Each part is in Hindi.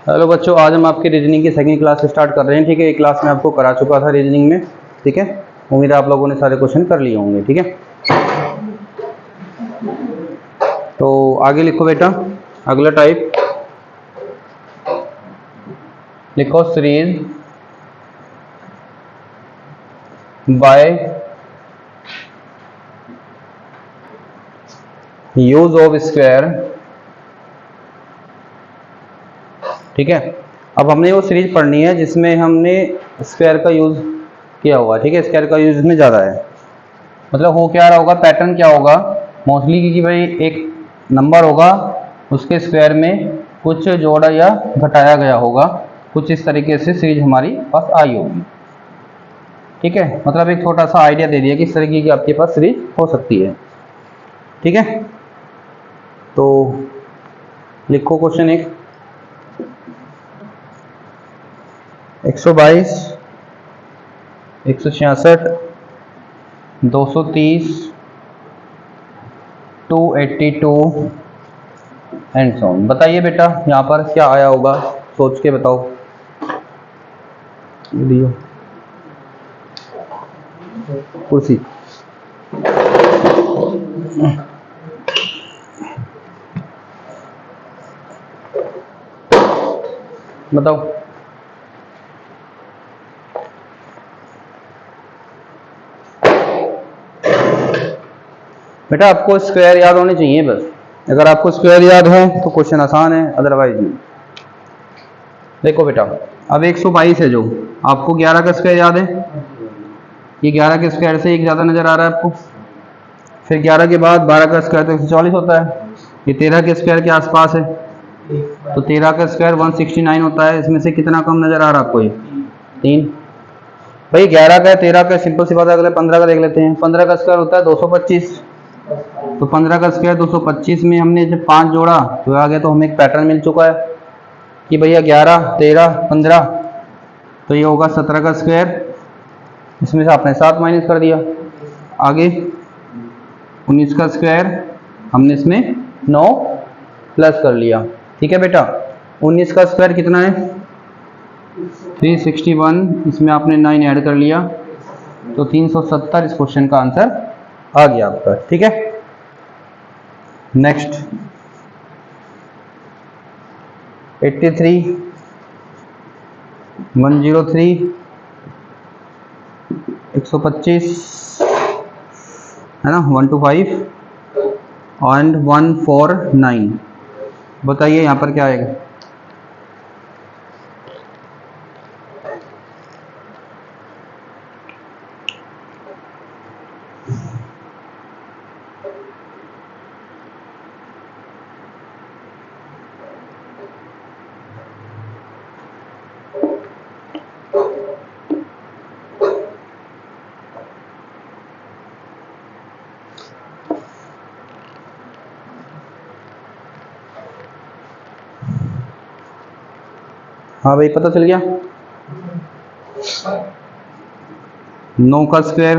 हेलो बच्चों, आज हम आपकी रीजनिंग की सेकंड क्लास स्टार्ट कर रहे हैं। ठीक है, एक क्लास में आपको करा चुका था रीजनिंग में। ठीक है, उम्मीद है आप लोगों ने सारे क्वेश्चन कर लिए होंगे। ठीक है, तो आगे लिखो बेटा। अगला टाइप लिखो, series by use of square. ठीक है, अब हमने वो सीरीज पढ़नी है जिसमें हमने स्क्वायर का यूज किया हुआ। ठीक है, स्क्वायर का यूज इसमें ज़्यादा है। मतलब हो क्या रहा होगा, पैटर्न क्या होगा मोस्टली कि भाई एक नंबर होगा, उसके स्क्वायर में कुछ जोड़ा या घटाया गया होगा। कुछ इस तरीके से सीरीज हमारी पास आई होगी। ठीक है, मतलब एक छोटा सा आइडिया दे दिया कि इस तरीके की आपके पास सीरीज हो सकती है। ठीक है, तो लिखो क्वेश्चन 122, 166, 230, 282 एंड सो ऑन। बताइए बेटा यहाँ पर क्या आया होगा, सोच के बताओ। दियो कुर्सी, बताओ। बेटा आपको स्क्वायर याद होने चाहिए बस। अगर आपको स्क्वायर याद है तो क्वेश्चन आसान है, अदरवाइज नहीं। देखो बेटा, अब 122 है जो, आपको 11 का स्क्वायर याद है। ये 11 के स्क्वायर से एक ज़्यादा नज़र आ रहा है आपको। फिर 11 के बाद 12 का स्क्वायर तो 144 होता है। ये 13 के स्क्वायर के आसपास है, तो 13 का स्क्वायर 169 होता है। इसमें से कितना कम नज़र आ रहा है आपको? ये 3। भाई 11 का है, 13 का, सिंपल सी बात है। अगले 15 का देख लेते हैं। 15 का स्क्वायर होता है 225, तो 15 का स्क्वायर 225 में हमने जब 5 जोड़ा तो आ गया, तो हमें एक पैटर्न मिल चुका है कि भैया 11, 13, 15, तो ये होगा 17 का स्क्वायर। इसमें से आपने 7 माइनस कर दिया। आगे 19 का स्क्वायर, हमने इसमें 9 प्लस कर लिया। ठीक है बेटा, 19 का स्क्वायर कितना है? 361, इसमें आपने 9 ऐड कर लिया, तो 370 इस क्वेश्चन का आंसर आ गया आपका। ठीक है, नेक्स्ट 83, 103, 125 है ना, 125 एंड 149। बताइए यहाँ पर क्या आएगा? हाँ भाई, पता चल गया। 9 का स्क्वायर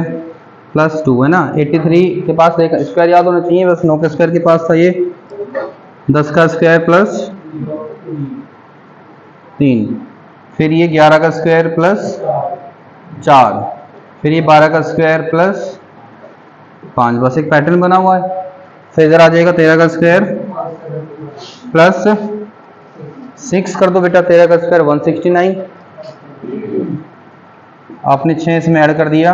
प्लस 2 है ना। 83 के पास एक स्क्वायर याद होना चाहिए बस। 9 के स्क्वायर के पास था ये 10 का स्क्वायर प्लस 3, फिर ये 11 का स्क्वायर प्लस 4, फिर ये 12 का स्क्वायर प्लस 5। बस एक पैटर्न बना हुआ है। फिर इधर आ जाएगा 13 का स्क्वायर प्लस 6 कर दो बेटा। 13 का स्क्वायर 169, आपने 6 इसमें ऐड कर दिया,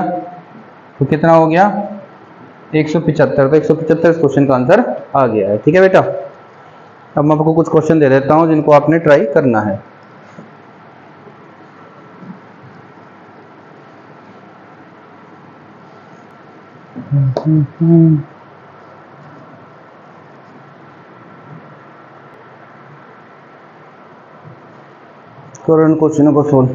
तो कितना हो गया? 175। तो 175 इस क्वेश्चन का आंसर आ गया है। ठीक है बेटा, अब मैं आपको कुछ क्वेश्चन दे देता हूं जिनको आपने ट्राई करना है। करो इन क्वेश्चनों को सोल्व।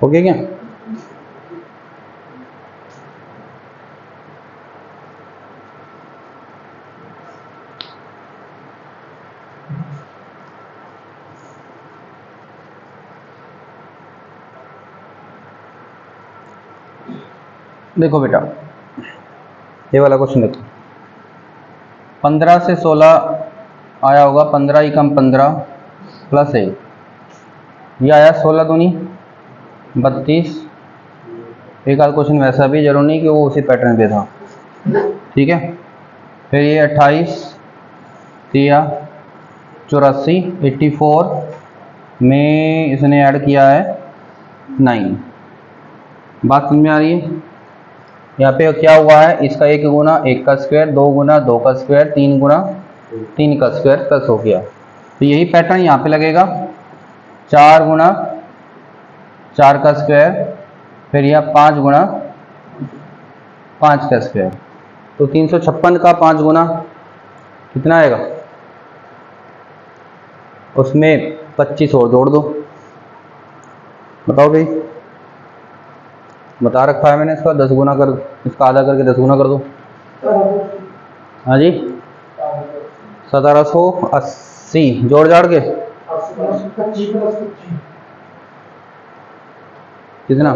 ओके क्या? देखो बेटा, ये वाला क्वेश्चन देखो, 15 से 16 आया होगा, 15 ही कम 15 प्लस 1, ये आया 16 दूनी 32। एक आध क्वेश्चन वैसा भी, जरूर नहीं कि वो उसी पैटर्न पे था, ठीक है। फिर ये 28 3 84, 84 में इसने ऐड किया है 9। बात समझ में आ रही है? यहाँ पे क्या हुआ है, इसका 1 गुना 1 का स्क्वायर, 2 गुना 2 का स्क्वायर, 3 गुना 3 का स्क्वायर प्लस हो गया। तो यही पैटर्न यहाँ पे लगेगा, 4 गुना 4 का स्क्वायर, फिर यह 5 गुना 5 का स्क्वायर। तो 356 का 5 गुना कितना आएगा, उसमें 25 और जोड़ दो। बताओ भाई, बता रखा है मैंने, इसका 10 गुना कर, इसका आधा करके 10 गुना कर दो। हाँ जी, 1780 जोड़ जाड़ के कितना,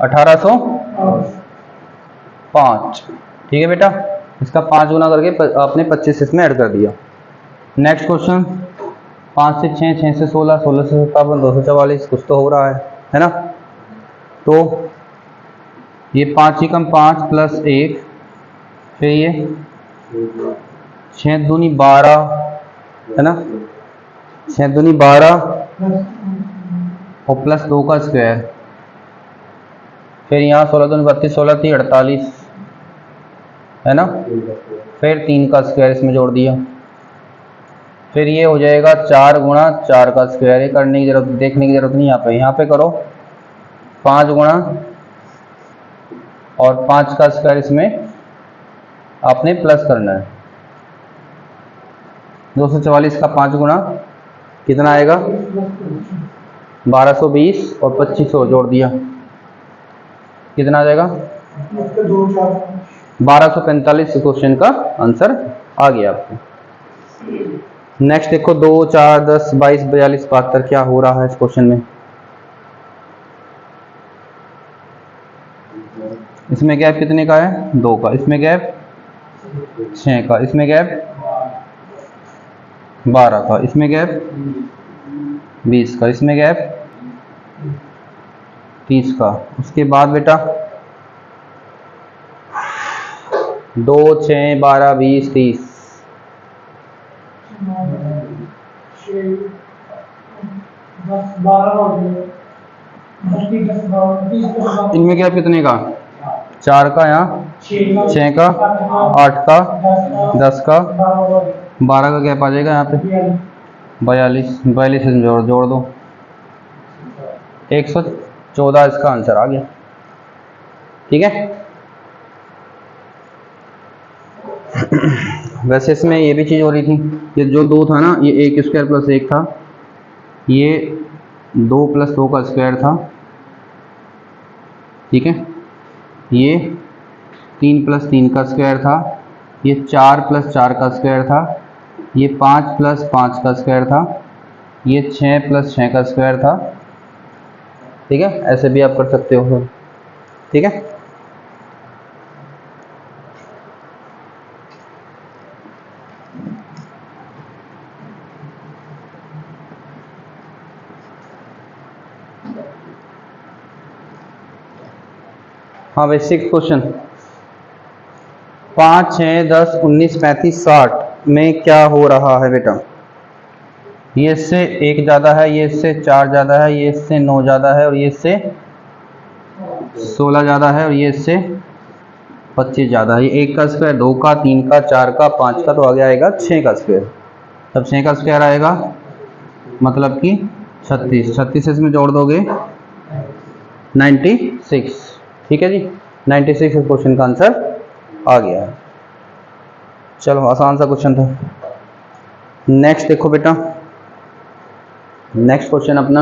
1805। ठीक है बेटा, इसका 5 गुना करके आपने 25 इसमें ऐड कर दिया। नेक्स्ट क्वेश्चन, 5 से 6, 6 से 16, 16 से 57, 244, कुछ तो हो रहा है ना। तो ये 5 ही कम 5 प्लस 1, फिर ये 6 दूनी 12 है ना, 6 दूनी 12 और प्लस 2 का स्क्वायर, फिर यहाँ 16 दूनी 32, 16 थी 48 है ना, फिर 3 का स्क्वायर इसमें जोड़ दिया। फिर ये हो जाएगा 4 गुणा 4 का स्क्वायर। ये करने की जरूरत, देखने की जरूरत नहीं, यहाँ पे करो 5 गुणा और 5 का स्क्वायर इसमें आपने प्लस करना है। 244 का 5 गुणा कितना आएगा, 1220 और 2500 जोड़ दिया, कितना आ जाएगा 1245। क्वेश्चन का आंसर आ गया आपको। नेक्स्ट देखो, 2 4 10 22 42 72 क्या हो रहा है इस क्वेश्चन में। इसमें गैप कितने का है, 2 का, इसमें गैप 6 का, इसमें गैप 12 का, इसमें गैप 20 का, इसमें गैप 30 का। उसके बाद बेटा 2 6 12 20 30, इनमें गैप कितने का, 4 का, यहाँ 6 का, 8 का, 10 का, 12 का गैप आ जाएगा यहाँ पे 42, 42 से जोड़ दो, 114 इसका आंसर आ गया। ठीक है। वैसे इसमें ये भी चीज़ हो रही थी, ये जो 2 था ना, ये 1 स्क्वायर प्लस 1 था, ये 2 प्लस 2 का स्क्वायर था, ठीक है। ये 3 प्लस 3 का स्क्वायर था, ये 4 प्लस 4 का स्क्वायर था, ये 5 प्लस 5 का स्क्वायर था, ये 6 प्लस 6 का स्क्वायर था। ठीक है, ऐसे भी आप कर सकते हो। ठीक है। हाँ भाई, 6 क्वेश्चन, 5 6 10 19 35 60 में क्या हो रहा है बेटा। ये इससे 1 ज़्यादा है, ये इससे 4 ज़्यादा है, ये इससे 9 ज़्यादा है, और ये इससे 16 ज़्यादा है, और ये इससे 25 ज़्यादा है। ये 1 का स्क्वायर, 2 का, 3 का, 4 का, 5 का, तो आगे आएगा 6 का स्क्वायर। तब 6 का स्क्वायर आएगा मतलब कि 36, 36 इसमें जोड़ दोगे 96। ठीक है जी, 96 इस क्वेश्चन का आंसर आ गया है। चलो, आसान सा क्वेश्चन था। नेक्स्ट देखो बेटा, नेक्स्ट क्वेश्चन अपना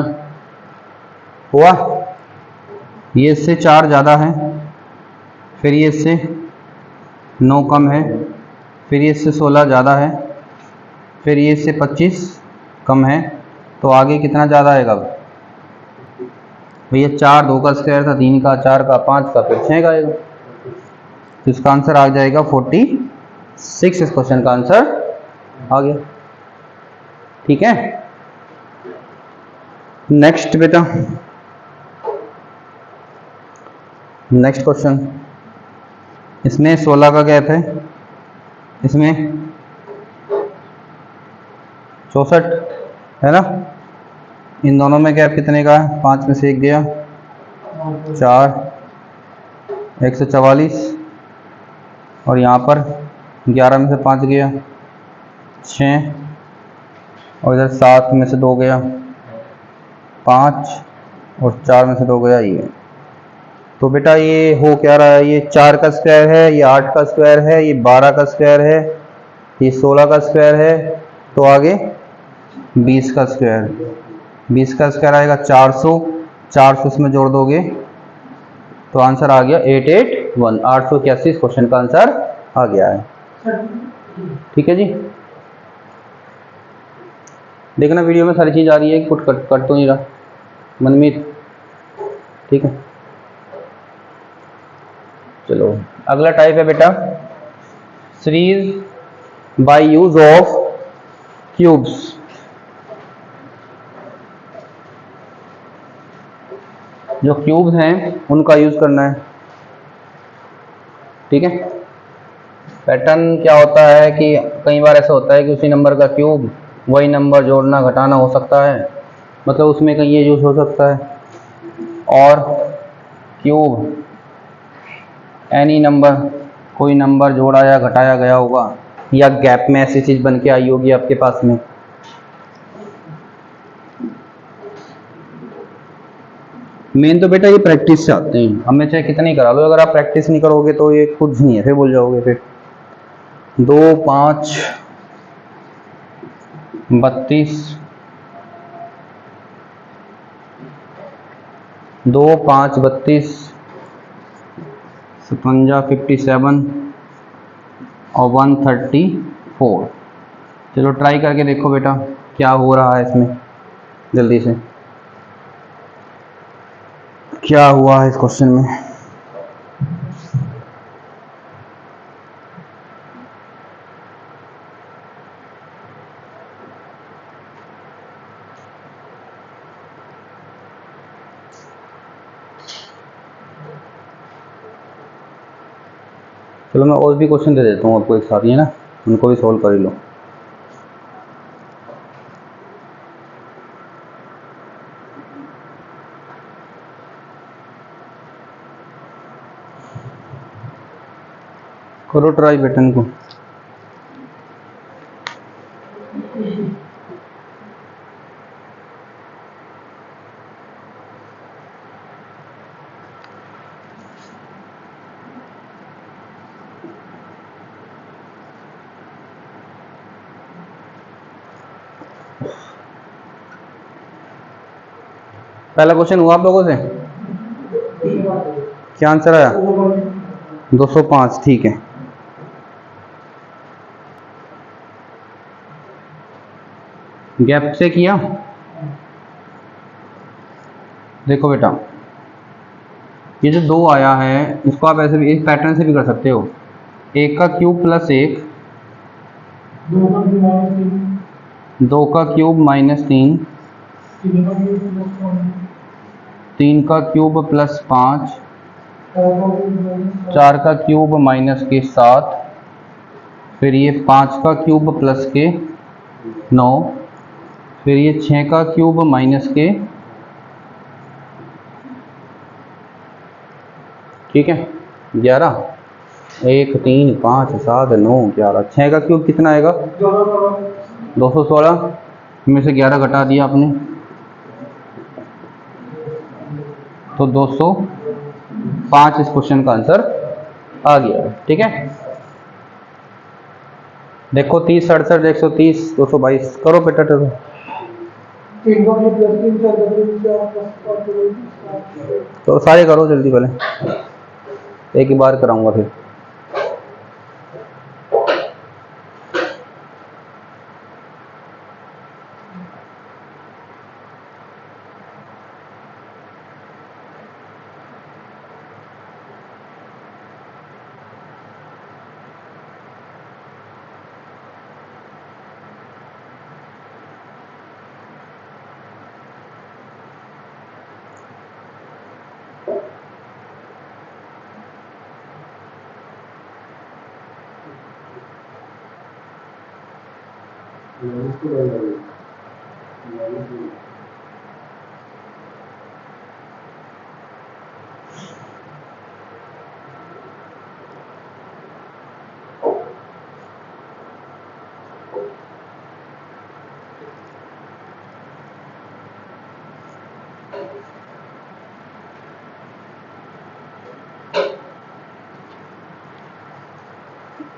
हुआ, ये इससे 4 ज़्यादा है, फिर ये इससे 9 कम है, फिर ये इससे 16 ज़्यादा है, फिर ये इससे 25 कम है, तो आगे कितना ज़्यादा आएगा भैया? 4 2 का स्क्वायर था, 3 का, 4 का, 5 का, फिर 6 का आएगा, तो इसका आंसर आ जाएगा 46। इस क्वेश्चन का आंसर आ गया। ठीक है, नेक्स्ट बेटा, नेक्स्ट क्वेश्चन, इसमें 16 का गैप है, इसमें 64 है ना, इन दोनों में गैप कितने का है? 5 में से 1 गया, 4, 144, और यहाँ पर 11 में से 5 गया, 6, और इधर 7 में से 2 गया, 5, और 4 में से 2 गया ये। तो बेटा ये हो क्या रहा है? ये 4 का स्क्वायर है, ये 8 का स्क्वायर है, ये 12 का स्क्वायर है, ये 16 का स्क्वायर है, तो आगे 20 का स्क्वायर। 20 का स्क्वायर आएगा 400, 400 इसमें जोड़ दोगे तो आंसर आ गया 881, 881 क्वेश्चन का आंसर आ गया है। ठीक है जी, देखना वीडियो में सारी चीज़ आ रही है, कुछ कट तो नहीं रहा मनमीत? ठीक है, चलो अगला टाइप है बेटा series by use of cubes. जो क्यूब्स हैं उनका यूज करना है। ठीक है, पैटर्न क्या होता है कि कई बार ऐसा होता है कि उसी नंबर का क्यूब वही नंबर जोड़ना घटाना हो सकता है, मतलब उसमें कहीं ये यूज हो सकता है, और क्यूब एनी नंबर, कोई नंबर जोड़ा या घटाया गया होगा, या गैप में ऐसी चीज़ बन के आई होगी आपके पास में। मेन तो बेटा ये प्रैक्टिस से आते हैं, अब मैं चाहे कितनी करा लो, अगर आप प्रैक्टिस नहीं करोगे तो ये कुछ नहीं है, फिर बोल जाओगे फिर 2 5 32, 2 5 32, 57 57 और 134। चलो ट्राई करके देखो बेटा क्या हो रहा है इसमें, जल्दी से क्या हुआ है इस क्वेश्चन में। चलो मैं और भी क्वेश्चन दे देता हूँ आपको एक साथ, ही है ना, उनको भी सॉल्व कर ही लो। करो ट्राई बटन को। पहला क्वेश्चन हुआ आप लोगों से, क्या आंसर आया? 205। ठीक है, गैप से किया। देखो बेटा ये जो 2 आया है इसको आप ऐसे भी, इस पैटर्न से भी कर सकते हो, 1 का क्यूब प्लस 1, 2 का क्यूब माइनस 3, 3 का क्यूब प्लस 5, 4 का क्यूब माइनस के 7, फिर ये 5 का क्यूब प्लस के 9, फिर ये 6 का क्यूब माइनस के, ठीक है, 11, 1 3 5 7 9 11, 6 का क्यूब कितना आएगा? 216 में से 11 घटा दिया आपने तो 205 इस क्वेश्चन का आंसर आ गया। ठीक है, देखो 30 67 130 222 करो बेटा चलो। तो सारे करो जल्दी, पहले एक ही बार कराऊंगा फिर।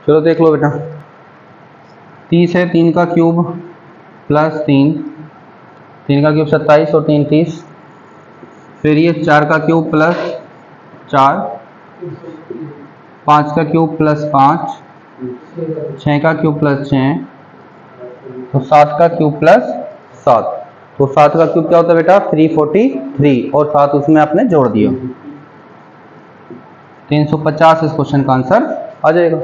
चलो देख लो बेटा, 30 है, 3 का क्यूब प्लस 3 का क्यूब 27 और 3 30। फिर ये 4 का क्यूब प्लस 4, 5 का क्यूब प्लस 5, 6 का क्यूब प्लस 6, तो 7 का क्यूब प्लस 7। तो 7 का क्यूब क्या होता है बेटा 343, और 7 उसमें आपने जोड़ दिया 350। इस क्वेश्चन का आंसर आ जाएगा।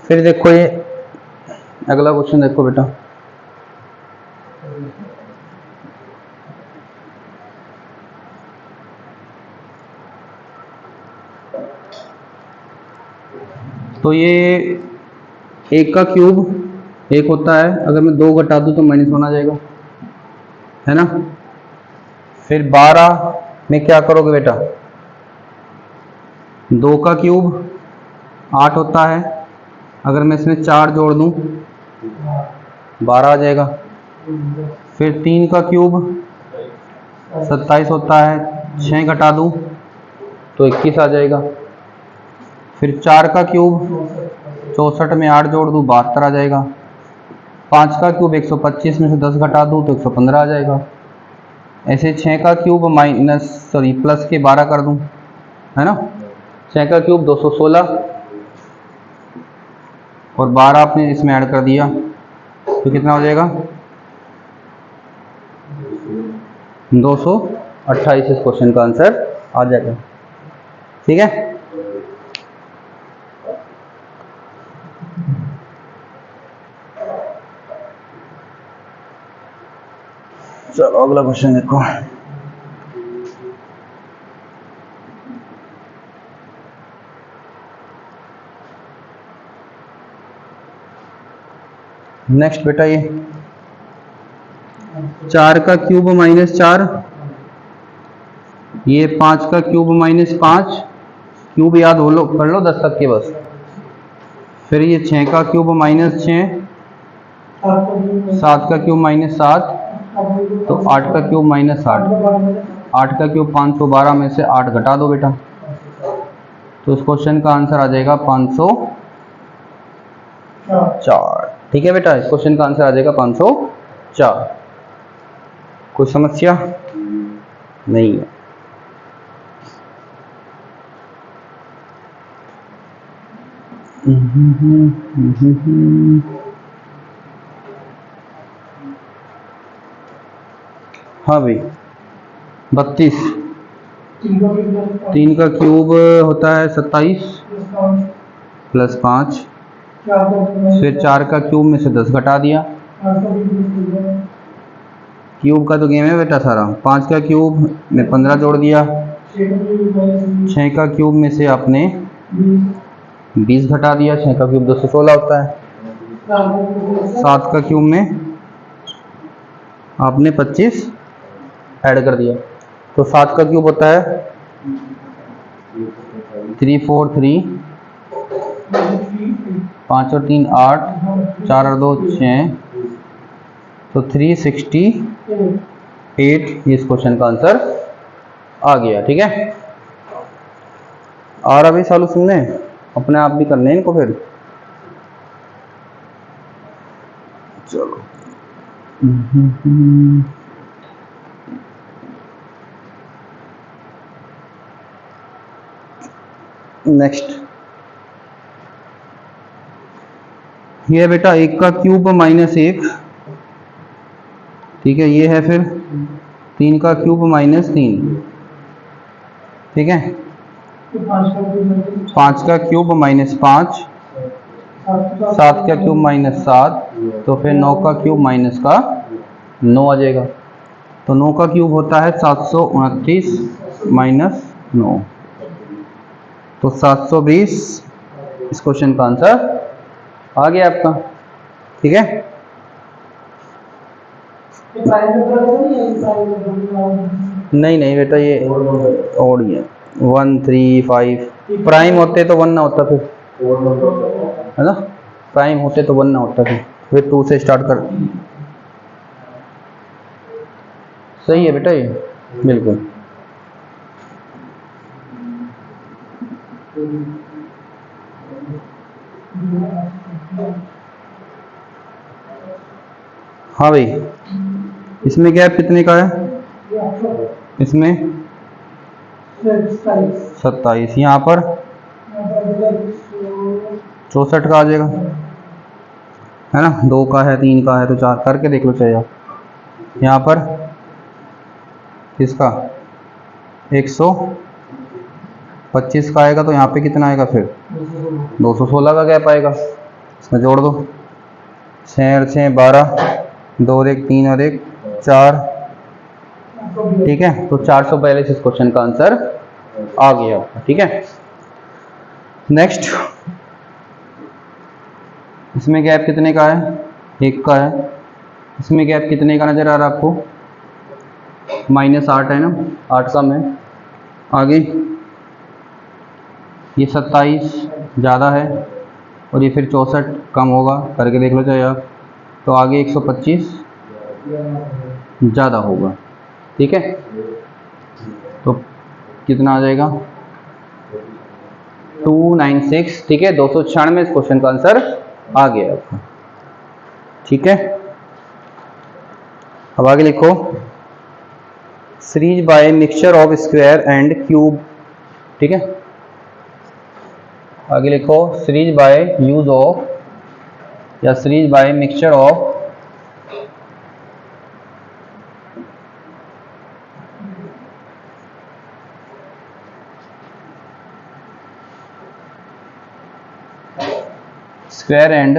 फिर देखो ये अगला क्वेश्चन देखो बेटा, तो ये 1 का क्यूब 1 होता है, अगर मैं 2 घटा दूं तो -1 आ जाएगा, है ना। फिर 12 में क्या करोगे बेटा, 2 का क्यूब 8 होता है, अगर मैं इसमें 4 जोड़ दूं 12 आ जाएगा। फिर 3 का क्यूब 27 होता है, 6 घटा दूं तो 21 आ जाएगा। फिर 4 का क्यूब 64 में 8 जोड़ दूं 72 आ जाएगा। 5 का क्यूब 125 में से 10 घटा दूं तो 115 आ जाएगा। ऐसे 6 का क्यूब प्लस के 12 कर दूं, है ना। 6 का क्यूब 216 और 12 आपने इसमें ऐड कर दिया तो कितना हो जाएगा 228। इस क्वेश्चन का आंसर आ जाएगा, ठीक है। चलो अगला क्वेश्चन देखो, नेक्स्ट बेटा ये 4 का क्यूब -4, ये 5 का क्यूब -5, क्यूब याद हो लो कर लो 10 तक के बस। फिर ये 6 का क्यूब -6, 7 का क्यूब -7, तो 8 का क्यूब -8, 8 का क्यूब 512 में से 8 घटा दो बेटा, तो इस क्वेश्चन का आंसर आ जाएगा 504। ठीक है बेटा, इस क्वेश्चन का आंसर आ जाएगा 504। कोई समस्या नहीं है। हाँ भाई 32, 3 का क्यूब होता है 27 प्लस 5, फिर 4 का क्यूब में से 10 घटा दिया, क्यूब का तो गेम है बेटा सारा। 5 का क्यूब में 15 जोड़ दिया, 6 का क्यूब में से आपने 20 घटा दिया, 6 का क्यूब 216 होता है। 7 का क्यूब में आपने 25 ऐड कर दिया, तो 7 का क्यूब होता है 343, 5 और 3 8, 4 और 2 6, तो 368। इस क्वेश्चन का आंसर आ गया, ठीक है। और अभी सॉल्यूशन ने अपने आप भी करने हैं इनको फिर। चलो नेक्स्ट, ये बेटा 1 का क्यूब माइनस 1, ठीक है, ये है फिर 3 का क्यूब माइनस 3, ठीक है, 5 का क्यूब माइनस 5, 7 का क्यूब माइनस 7, तो फिर 9 का क्यूब माइनस का 9 आ जाएगा। तो 9 का क्यूब होता है 729 माइनस 9, तो 720। इस क्वेश्चन का आंसर आ गया आपका, ठीक है। नहीं नहीं बेटा, ये और ही है, 1 3 5 प्राइम होते तो 1 ना होता, फिर है ना, प्राइम होते तो 1 ना होता, फिर 2 से स्टार्ट कर। सही है बेटा, ये बिल्कुल। हाँ भाई, इसमें गैप कितने का है? इसमें 27, यहाँ पर 64 का आ जाएगा, है ना, 2 का है, 3 का है, तो 4 करके देख लो चाहिए आप। यहाँ पर किसका 125 का आएगा, तो यहाँ पे कितना आएगा फिर 216 का गैप आएगा, इसमें जोड़ दो, 6 और 6 12, 2 और 1 3 और 1 4, ठीक है, तो 442 इस क्वेश्चन का आंसर आ गया, ठीक है। नेक्स्ट, इसमें गैप कितने का है? 1 का है। इसमें गैप कितने का नजर आ रहा है आपको? -8 है ना, 8 कम है। आगे ये 27 ज़्यादा है, और ये फिर 64 कम होगा, करके देख लो चाहे आप। तो आगे 125 ज़्यादा होगा, ठीक है, तो कितना आ जाएगा 296, ठीक है, 296 इस क्वेश्चन का आंसर आ गया आपका, ठीक है। अब आगे लिखो, series by mixture of square and cube, ठीक है। आगे लिखो, सीरीज बाय यूज ऑफ या series by mixture of square and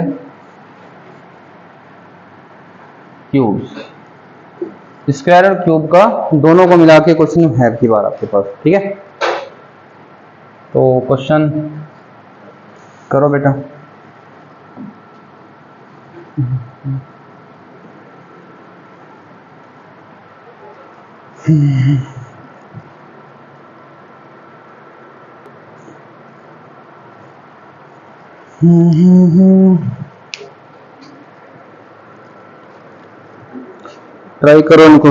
cubes. Square और क्यूब का दोनों को मिला के क्वेश्चन है की बार आपके पास, ठीक है। तो क्वेश्चन करो बेटा। ट्राई करो इनको।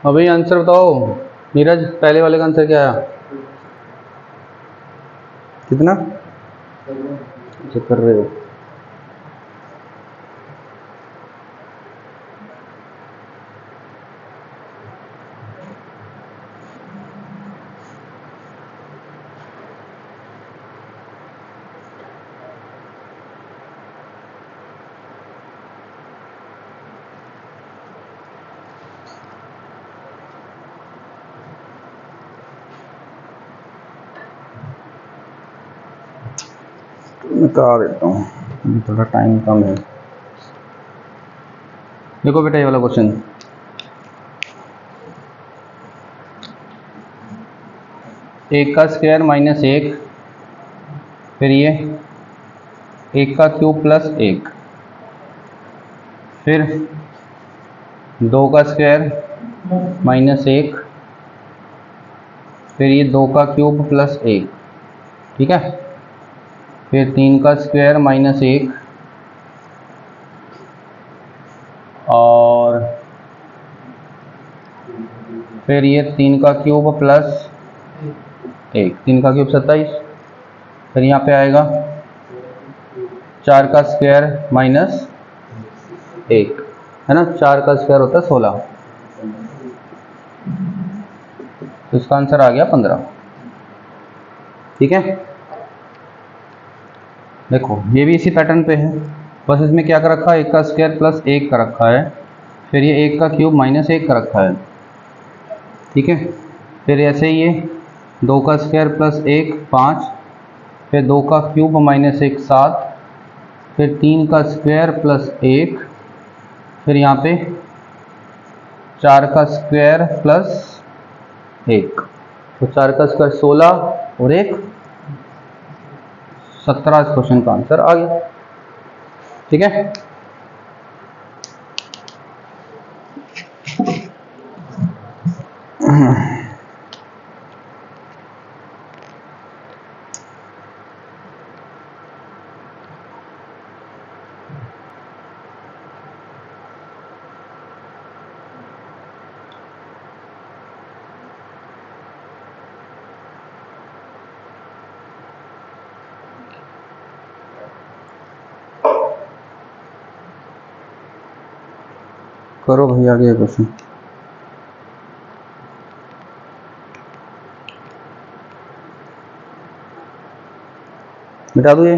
अभी आंसर बताओ नीरज, पहले वाले का आंसर क्या आया? कितना चेक कर रहे हो? निकाल देता हूँ, थोड़ा टाइम कम है। देखो बेटा ये वाला क्वेश्चन, एक का स्क्वायर माइनस एक, फिर ये एक का क्यूब प्लस एक, फिर दो का स्क्वायर माइनस एक, फिर ये दो का क्यूब प्लस एक, ठीक है, फिर तीन का स्क्वायर माइनस एक, और फिर ये तीन का क्यूब प्लस एक, तीन का क्यूब 27, फिर यहाँ पे आएगा चार का स्क्वायर माइनस एक, है ना, चार का स्क्वायर होता है 16, तो इसका आंसर आ गया 15, ठीक है। देखो ये भी इसी पैटर्न पे है, बस इसमें क्या कर रखा है, एक का स्क्वायर प्लस एक का रखा है, फिर ये एक का क्यूब माइनस एक का रखा है, ठीक है, फिर ऐसे ही ये दो का स्क्वायर प्लस एक 5, फिर दो का क्यूब माइनस एक 7, फिर तीन का स्क्वायर प्लस एक, फिर यहाँ पे चार का स्क्वायर प्लस एक, तो चार का स्क्वायर 16 और एक 17, इस क्वेश्चन का आंसर आ गया, ठीक है। करो भैया आगे क्वेश्चन, मिटा दो ये,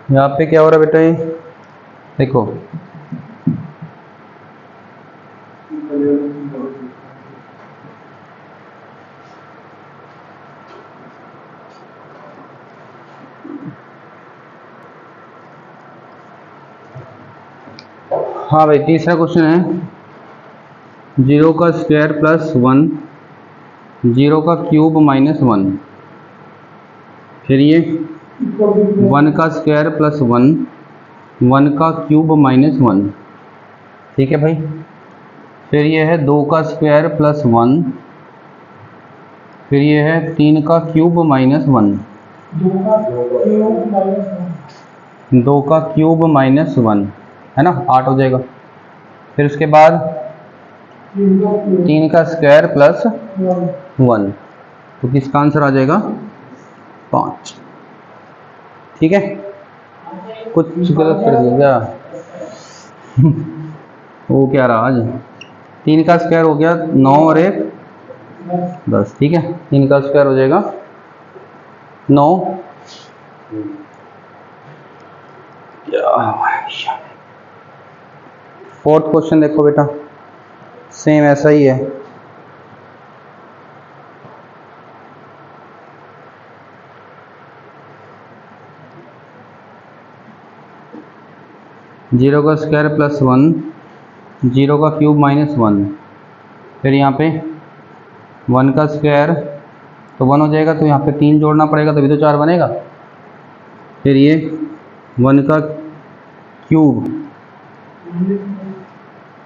यहाँ पे क्या हो रहा है बेटा, ये देखो हाँ भाई, तीसरा क्वेश्चन है 0 का स्क्वायर प्लस 1, 0 का क्यूब माइनस 1, फिर ये 1 का स्क्वायर प्लस 1, 1 का क्यूब माइनस 1, ठीक है भाई, फिर ये है 2 का स्क्वायर प्लस 1, फिर ये है 3 का क्यूब माइनस 1, 2 का क्यूब माइनस 1, है ना, 8 हो जाएगा, फिर उसके बाद 3 का स्क्वायर प्लस 1, तो किसका आंसर आ जाएगा 5, ठीक है। कुछ गलत कर दिया क्या? वो क्या रहा आज, 3 का स्क्वायर हो गया 9 और 1 10, ठीक है, 3 का स्क्वायर हो जाएगा 9, फोर्थ क्वेश्चन देखो बेटा, सेम ऐसा ही है, जीरो का स्क्वायर प्लस 1, 0 का क्यूब माइनस 1, फिर यहाँ पे 1 का स्क्वायर तो 1 हो जाएगा, तो यहाँ पे 3 जोड़ना पड़ेगा तभी तो 4 बनेगा, फिर ये 1 का क्यूब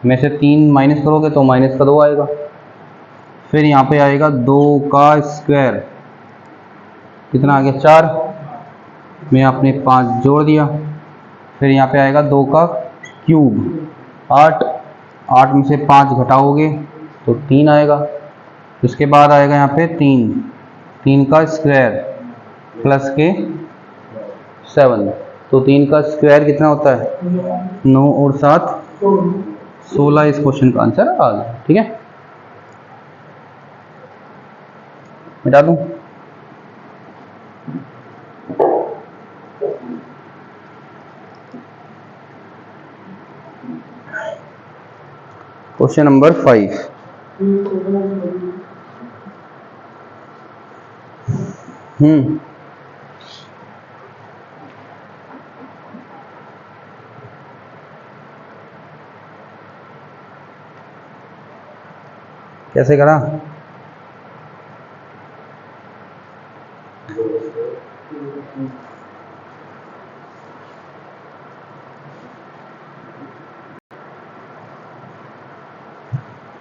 में से 3 माइनस करोगे तो माइनस का 2 आएगा, फिर यहाँ पे आएगा 2 का स्क्वायर, कितना आ गया 4, मैं आपने 5 जोड़ दिया, फिर यहाँ पे आएगा 2 का क्यूब 8, 8 में से 5 घटाओगे तो 3 आएगा, उसके बाद आएगा यहाँ पे 3, 3 का स्क्वायर प्लस के 7, तो 3 का स्क्वायर कितना होता है 9 और 7 16, इस क्वेश्चन का आंसर आ गया, ठीक है। मिटा दूं, क्वेश्चन नंबर 5, हम्म, कैसे करा?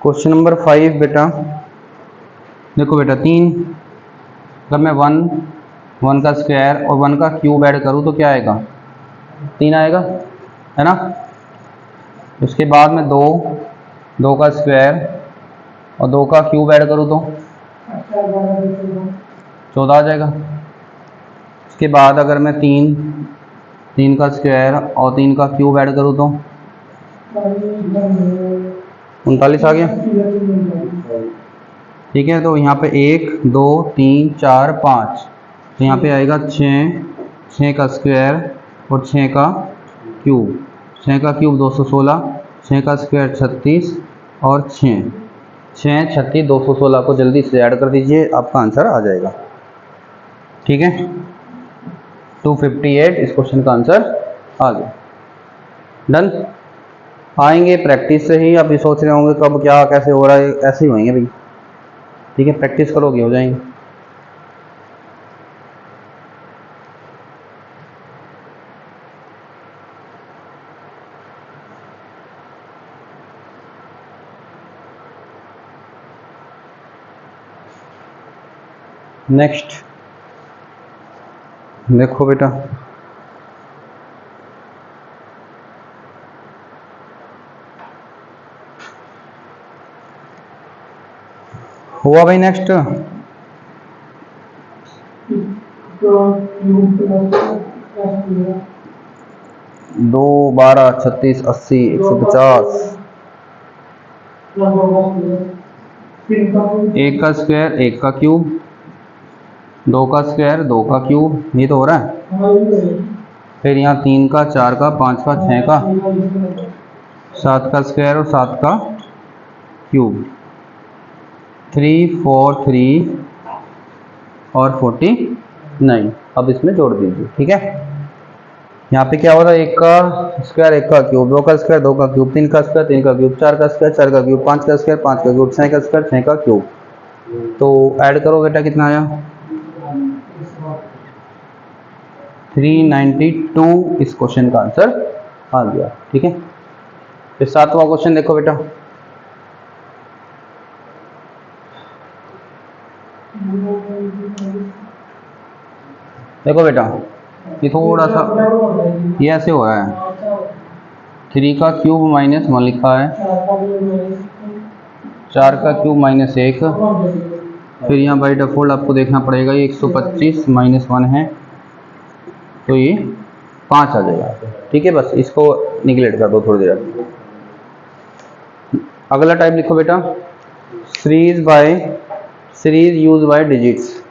क्वेश्चन नंबर 5 बेटा, देखो बेटा, 3, जब मैं 1 का स्क्वायर और 1 का क्यूब ऐड करूँ तो क्या आएगा? 3 आएगा, है ना। उसके बाद में 2 का स्क्वायर और 2 का क्यूब ऐड करूँ तो 14 आ जाएगा। उसके बाद अगर मैं 3 का स्क्वायर और 3 का क्यूब ऐड करूँ तो 39 आ गया। ठीक है, तो यहाँ पे 1 2 3 4 5, तो यहाँ पे आएगा 6 का स्क्वायर और 6 का क्यूब। 6 का क्यूब 216, 6 का स्क्वायर 36 और 6 36 216 को जल्दी से ऐड कर दीजिए, आपका आंसर आ जाएगा। ठीक है, 258 इस क्वेश्चन का आंसर आ गया। डन। आएंगे प्रैक्टिस से ही, आप ये सोच रहे होंगे कब क्या कैसे हो रहा है, ऐसे ही होंगे भाई। ठीक है, प्रैक्टिस करोगे हो जाएंगे। नेक्स्ट देखो बेटा, हुआ भाई। नेक्स्ट 2 12 36 80 150, 1 का स्क्वायर 1 का क्यूब, 2 का स्क्वायर 2 का क्यूब, ये तो हो रहा है। फिर यहाँ 3 का 4 का 5 का 6 का, 7 का स्क्वायर और 7 का क्यूब, 3 4 3 और 49। अब इसमें जोड़ दीजिए। ठीक है, यहाँ पे क्या हो रहा है? 1 का स्क्वायर 1 का क्यूब, 2 का स्क्वायर 2 का क्यूब, 3 का स्क्वायर 3 का क्यूब, 4 का स्क्वायर 4 का क्यूब, 5 का स्क्वायर 5 का क्यूब, 6 का स्क्वायर 6 का क्यूब। तो ऐड करो बेटा, कितना आया? 392 इस क्वेश्चन का आंसर आ गया। ठीक है, फिर 7वां क्वेश्चन देखो बेटा। देखो बेटा, ये थोड़ा सा ये ऐसे हो रहा है। 3 का क्यूब -1 लिखा है, 4 का क्यूब -1, फिर यहाँ बाई डिफॉल्ट आपको देखना पड़ेगा ये 125 -1 है, तो ये 5 आ जाएगा। ठीक है, बस इसको निगलेक्ट कर दो थोड़ी देर। अगला टाइप लिखो बेटा, series use by digits.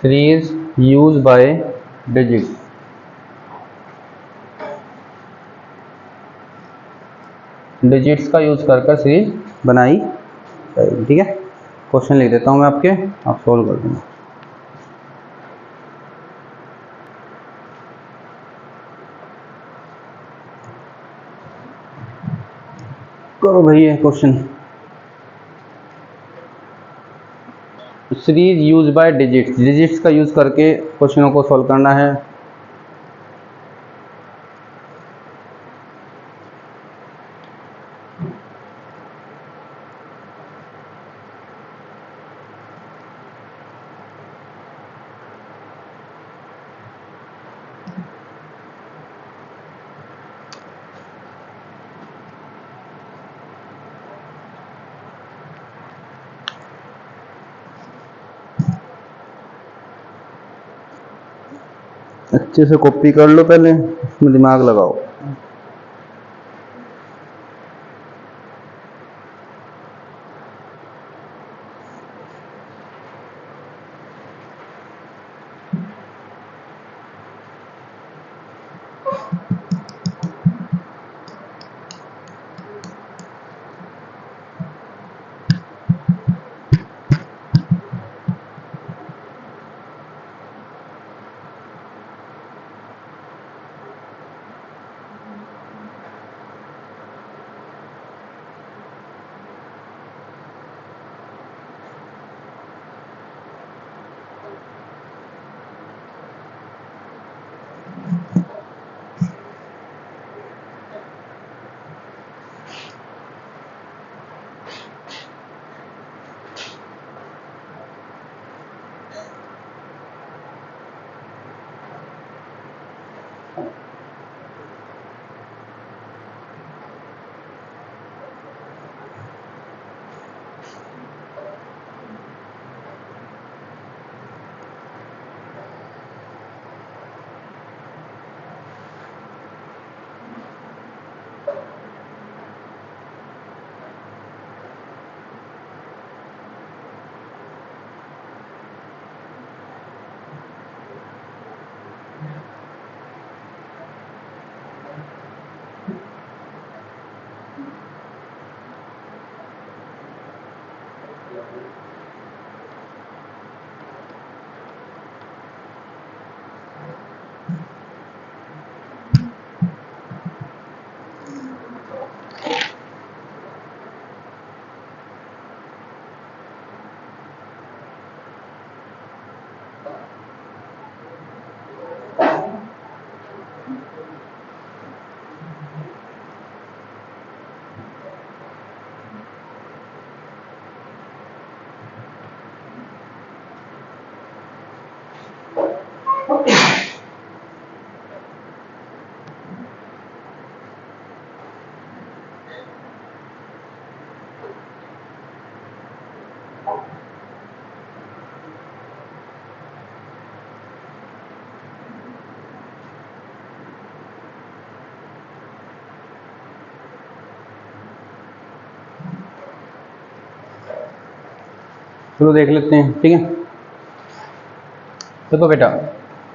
Series use by digits. Digits का यूज कर सीरीज बनाई जाएगी। ठीक है, क्वेश्चन लिख देता हूं मैं आपके, आप सोल्व कर देना। करो भाई ये question. Series use by digits, digits का यूज करके क्वेश्चनों को सॉल्व करना है। अच्छे से कॉपी कर लो, पहले उसमें दिमाग लगाओ। चलो देख लेते हैं, ठीक है। देखो बेटा,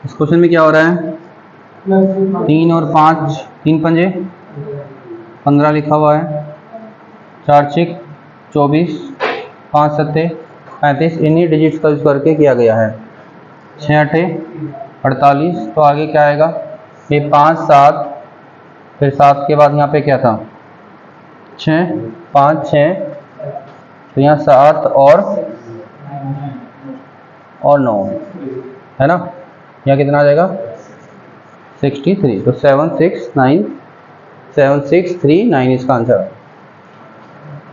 इस क्वेश्चन में क्या हो रहा है, 3 और 5, 3 पंजे 15 लिखा हुआ है, 4 छिक 24, 5 सत्ते 35, इन्हीं डिजिट्स का यूज करके किया गया है। 6 अठे 48, तो आगे क्या आएगा, ये 5 7, फिर 7 के बाद यहाँ पे क्या था, 6 5 6, तो यहाँ 7 और 9 है ना, यहाँ कितना आ जाएगा 63, तो 7639 इसका आंसर है,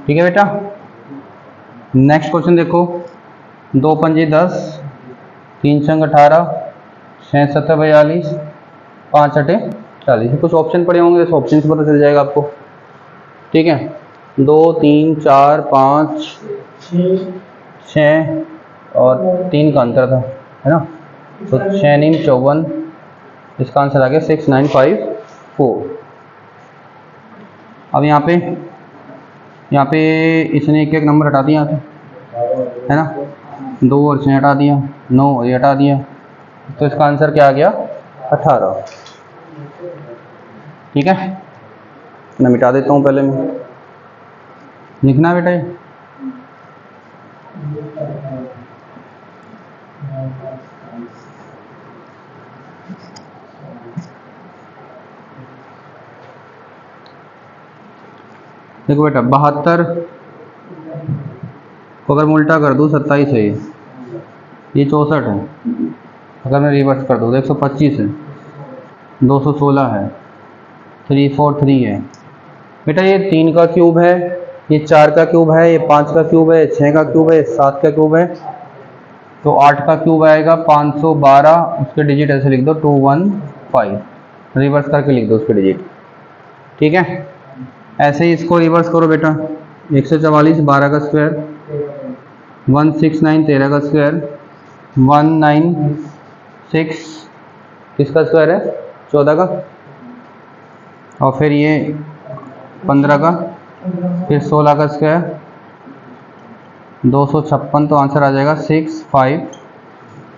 ठीक है बेटा। नेक्स्ट क्वेश्चन देखो, 2 पंजे 10, 3 छंग 18, 6 सत्तर 42, 5 अठे 40। कुछ ऑप्शन पड़े होंगे, तो ऑप्शन से पता चल जाएगा आपको, ठीक है। 2 3 4 5 6 और 3 का अंतर था, है ना, तो 6 9 54, इसका आंसर आ गया 6954। अब यहाँ पे इसने एक एक नंबर हटा दिया यहाँ से, है ना, 2 और 6 हटा दिया, 9 और ये हटा दिया, तो इसका आंसर क्या आ गया 18, ठीक है। मैं मिटा देता हूँ पहले मैं, लिखना बेटा ये। देखो बेटा, 72 को अगर मैं उल्टा कर दूँ 27 है, ये 64 है, अगर मैं रिवर्स कर दूँ तो 125 है, 216 है, 343 है। बेटा ये 3 का क्यूब है, ये 4 का क्यूब है, ये 5 का क्यूब है, 6 का क्यूब है, 7 का क्यूब है, तो 8 का क्यूब आएगा 512, उसके डिजिट ऐसे लिख दो 215, रिवर्स करके लिख दो उसके डिजिट, ठीक है। ऐसे ही इसको रिवर्स करो बेटा, 144 12 का स्क्वायर, 169 13 का स्क्वायर, 196 किसका स्क्वायर है 14 का, और फिर ये 15 का, फिर 16 का स्क्वायर, 256, तो आंसर आ जाएगा 652,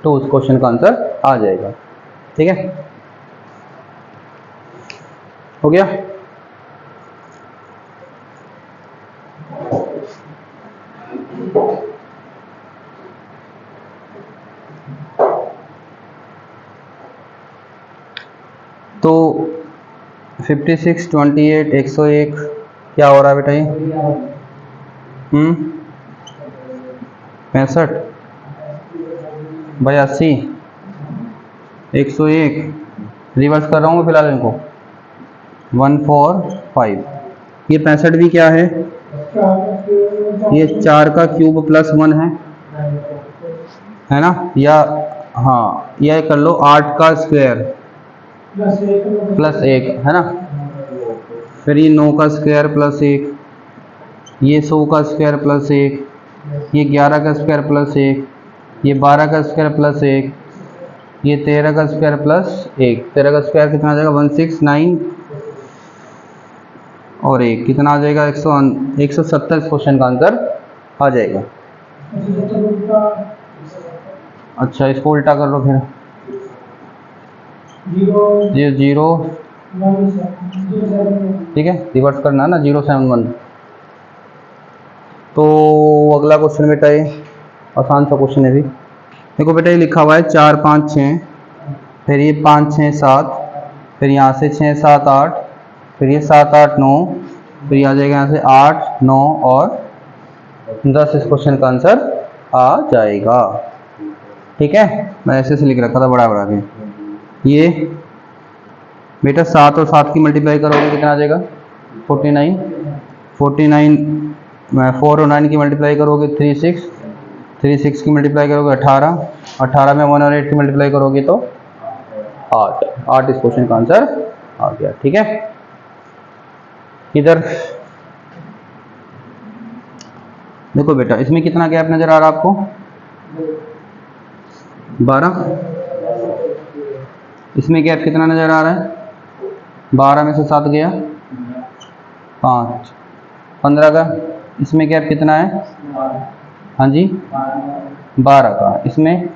उस क्वेश्चन का आंसर आ जाएगा, ठीक है, हो गया। तो 56 28 101 क्या हो रहा है बेटा ये, 65 82 101, रिवर्स कर रहा हूँ फिलहाल इनको, 145, ये 65 भी क्या है, ये 4 का क्यूब प्लस 1 है ना, या हाँ यह कर लो 8 का स्क्वायर प्लस 1 है ना, फिर ये 9 का स्क्वायर प्लस 1, ये 100 का स्क्वायर प्लस 1, ये 11 का स्क्वायर प्लस 1, ये 12 का स्क्वायर प्लस 1, ये 13 का स्क्वायर प्लस 1, 13 का स्क्वायर कितना आ जाएगा 169 और 1 कितना आ जाएगा 170, क्वेश्चन का आंसर आ जाएगा। अच्छा इसको उल्टा कर लो फिर, ये 0, ठीक है, रिवर्स करना है ना 071। तो अगला क्वेश्चन बेटा ये आसान सा क्वेश्चन है भी, देखो बेटा ये लिखा हुआ है 4 5 6, फिर ये 5 6 7, फिर यहाँ से 6 7 8, फिर ये 7 8 9, फिर आ जाएगा यहाँ से 8 9 और 10, इस क्वेश्चन का आंसर आ जाएगा, ठीक है। मैं ऐसे से लिख रखा था बड़ा के, ये बेटा 7 और 7 की मल्टीप्लाई करोगे कितना आ जाएगा 49, 49 4 और 9 की मल्टीप्लाई करोगे 36, 36 की मल्टीप्लाई करोगे 18, 18 में 1 और 8 की मल्टीप्लाई करोगे तो 8, 8 इस क्वेश्चन का आंसर आ गया। ठीक है, इधर देखो बेटा, इसमें कितना गैप नजर आ रहा है आपको? 12। इसमें गैप कितना नजर आ रहा है? 12 में से 7 गया 5, 15 का। इसमें गैप कितना है? हाँ जी, 12 का। इसमें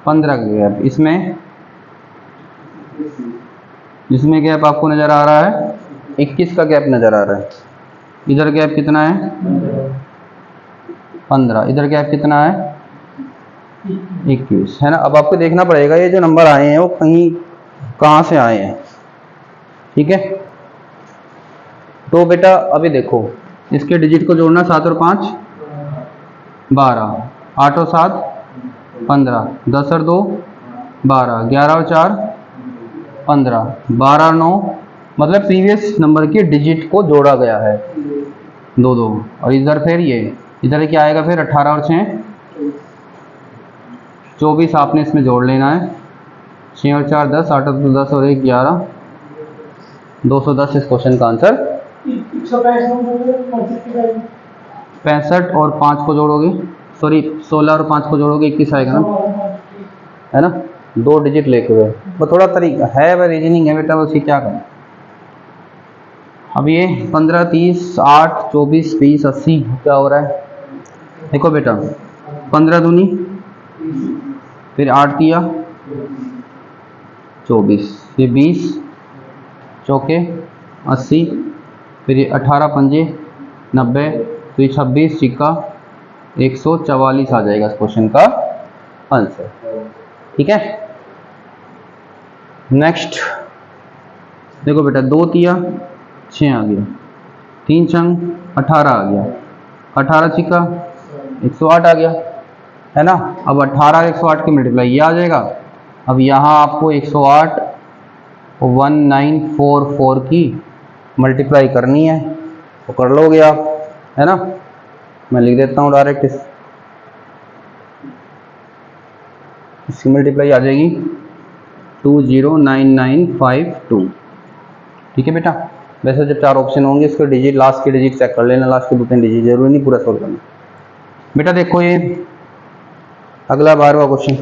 15 का गैप। इसमें गैप आपको नजर आ रहा है 21 का गैप नजर आ रहा है। इधर गैप कितना है? 15। इधर गैप कितना है? 21 है ना। अब आपको देखना पड़ेगा ये जो नंबर आए हैं वो कहाँ से आए हैं। ठीक है, तो बेटा अभी देखो, इसके डिजिट को जोड़ना, 7 और 5 12, 8 और 7 15, 10 और 2 12, 11 और 4 15, 12 और 9, मतलब प्रीवियस नंबर के डिजिट को जोड़ा गया है 2 2। और इधर फिर ये इधर क्या आएगा फिर? 18 और 6 24 आपने इसमें जोड़ लेना है। 6 और 4 10, 8 और 10 और 1 11, 210 इस क्वेश्चन का आंसर। 65 और 5 को जोड़ोगे, सॉरी 16 और 5 को जोड़ोगे 21 आएगा ना, है ना। 2 डिजिट लेके हुए वो थोड़ा तरीका है, वह रीजनिंग है बेटा, उसी क्या करें। अब ये 15 30 8 24 20 80 क्या हो रहा है? देखो बेटा, 15 दूनी, फिर 8 किया 24, फिर 20 चौके 80, फिर ये 18 पंजे 90, फिर 26 सिक्का 144 आ जाएगा इस क्वेश्चन का आंसर। ठीक है, नेक्स्ट देखो बेटा, 2 तिया 6 आ गया, 3 चंग 18 आ गया, 18 चिक्का 108 आ गया, है ना। अब 18 108 की मल्टीप्लाई ये आ जाएगा। अब यहाँ आपको 108 1944 की मल्टीप्लाई करनी है, तो कर लोगे आप, है ना। मैं लिख देता हूँ डायरेक्ट, इसकी मल्टीप्लाई आ जाएगी 209952। ठीक है बेटा, वैसे जब 4 ऑप्शन होंगे इसके डिजिट, लास्ट के डिजिट चेक कर लेना, लास्ट के 2-3 डिजिट, जरूरी नहीं पूरा सोल्व करना। बेटा देखो ये अगला 12वां क्वेश्चन,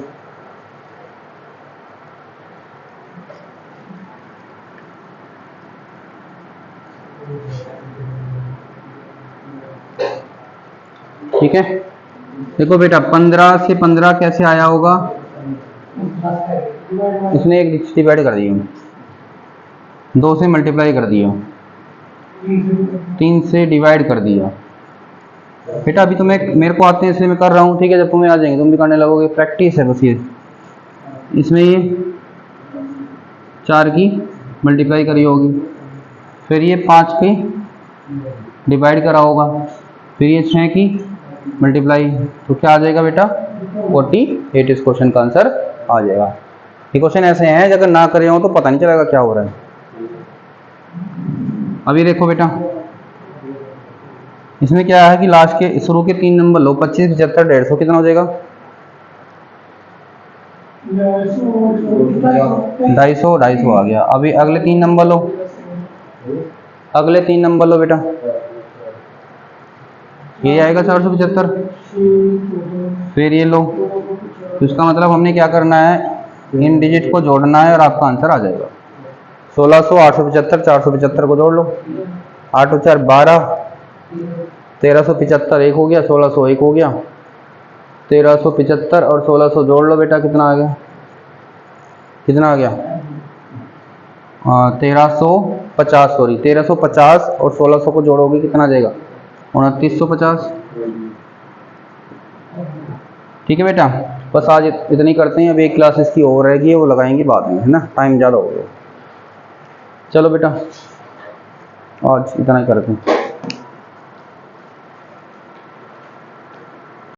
ठीक है। देखो बेटा, 15 से 15 कैसे आया होगा? इसने एक डिवाइड कर दिया, 2 से मल्टीप्लाई कर दिया, 3 से डिवाइड कर दिया। बेटा अभी तो मेरे को आते हैं इसलिए मैं कर रहा हूँ, ठीक है। जब तुम्हें आ जाएंगे तुम भी करने लगोगे, प्रैक्टिस है बस ये। इसमें ये 4 की मल्टीप्लाई करी होगी, फिर ये 5 की डिवाइड करा होगा, फिर ये 6 की मल्टीप्लाई, तो क्या आ जाएगा बेटा? 48 इस क्वेश्चन का आंसर आ जाएगा। ये क्वेश्चन ऐसे हैं अगर ना करे हो तो पता नहीं चलेगा क्या हो रहा है। अभी देखो बेटा, इसमें क्या है कि लास्ट के शुरू के 3 नंबर लो, 25 75 150 कितना हो जाएगा? 250 आ गया। अभी अगले 3 नंबर लो, अगले 3 नंबर लो बेटा, ये आएगा 475, फिर ये लो। तो इसका मतलब हमने क्या करना है, इन डिजिट को जोड़ना है और आपका आंसर आ जाएगा। 1600 875 475 को जोड़ लो, 8 और 4 12, 1375 एक हो गया, 1600 एक हो गया, 1375 और 1600 जोड़ लो बेटा, कितना आ गया? कितना आ गया? 1350, सॉरी 1350 और 1600 को जोड़ोगे कितना आ जाएगा? 2950। ठीक है बेटा, बस आज इतनी करते हैं। अब एक क्लास इसकी और रहेगी, वो लगाएंगे बाद में, है ना, टाइम ज़्यादा हो गया। चलो बेटा आज इतना ही करते हैं।